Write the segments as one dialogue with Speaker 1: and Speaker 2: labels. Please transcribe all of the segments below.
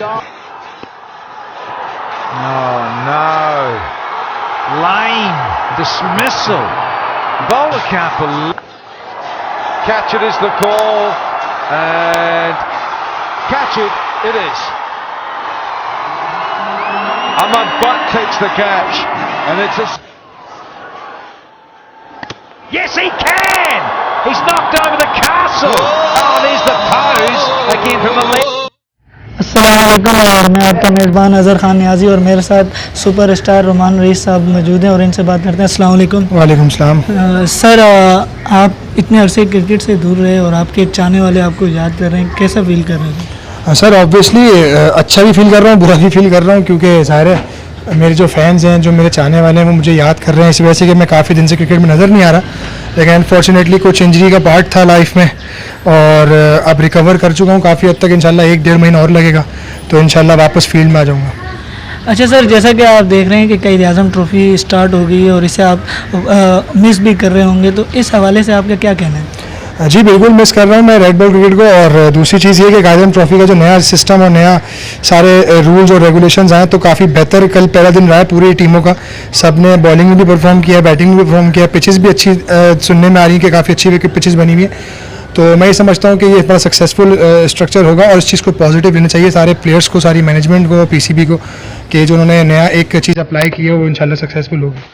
Speaker 1: Oh no. Lane. Dismissal. Bowler can't believe. Catch it is the call. And catch it is. Ahmad Butt takes the catch. And it's a... Yes, he can! He's knocked over the castle! Oh, there's the pose. Again from the left.
Speaker 2: अस्सलामुअलैकुम और मैं आपका मेज़बान अज़हर खान नियाज़ी और मेरे साथ superstar Roman rice साहब मौजूद हैं और इनसे बात करते हैं। अस्सलाम वालेकुम।
Speaker 3: वालेकुम सलाम।
Speaker 2: सर, आप इतने अरसे क्रिकेट से दूर रहे और आपके चाहने वाले आपको याद कर रहे हैं, कैसा फील कर रहे हैं?
Speaker 3: सर ऑब्वियसली अच्छा भी फील कर रहा हूँ, बुरा भी फील कर रहा हूँ, क्योंकि ज़ाहिर है मेरे जो फैंस हैं, जो मेरे चाहने वाले हैं, वो मुझे याद कर रहे हैं इस वजह से कि मैं काफ़ी दिन से क्रिकेट में नज़र नहीं आ रहा। लेकिन अनफॉर्चुनेटली कुछ इंजरी का पार्ट था लाइफ में और अब रिकवर कर चुका हूँ काफ़ी हद तक। इंशाल्लाह 1-1.5 महीना और लगेगा तो इंशाल्लाह वापस फील्ड में आ जाऊँगा।
Speaker 2: अच्छा सर, जैसा कि आप देख रहे हैं कि क़ायद-ए-आज़म ट्रॉफ़ी स्टार्ट हो गई है और इसे आप मिस भी कर रहे होंगे, तो इस हवाले से आपका क्या कहना है?
Speaker 3: जी बिल्कुल मिस कर रहा हूँ मैं रेड बॉल क्रिकेट को। और दूसरी चीज़ ये कि क़ायद-ए-आज़म ट्रॉफ़ी का जो नया सिस्टम और नया सारे रूल्स और रेगुलेशंस आए तो काफ़ी बेहतर कल पहला दिन रहा है पूरी टीमों का। सब ने बॉलिंग में भी परफॉर्म किया, बैटिंग में भी परफॉर्म किया, पिचेस भी अच्छी सुनने में आ रही है कि काफ़ी अच्छी विकेट पिचेस बनी हुई है। तो मैं ये समझता हूँ कि ये बड़ा सक्सेसफुल स्ट्रक्चर होगा और इस चीज़ को पॉजिटिव लेना चाहिए सारे प्लेयर्स को, सारी मैनेजमेंट को, पीसीबी को, कि जो उन्होंने नया एक चीज़ अप्लाई की है वो इंशाल्लाह सक्सेसफुल होगी।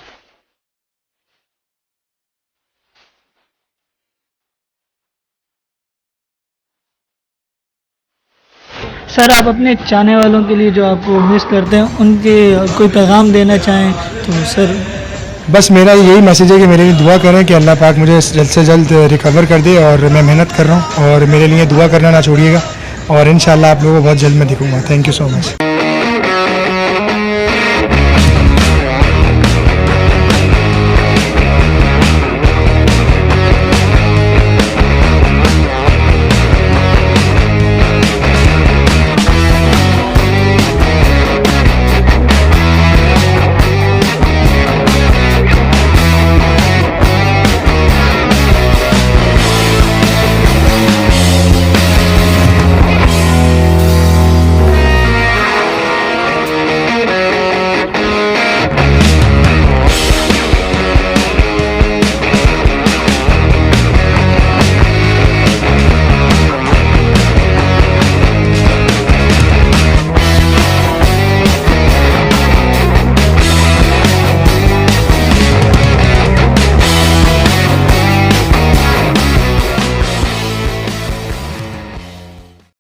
Speaker 2: सर, आप अपने चाहने वालों के लिए जो आपको मिस करते हैं उनके कोई पैगाम देना चाहें तो सर?
Speaker 3: बस मेरा यही मैसेज है कि मेरे लिए दुआ करें कि अल्लाह पाक मुझे जल्द से जल्द रिकवर कर दे और मैं मेहनत कर रहा हूँ और मेरे लिए दुआ करना ना छोड़िएगा और इंशाल्लाह आप लोगों को बहुत जल्द मैं दिखूँगा। Thank you so much.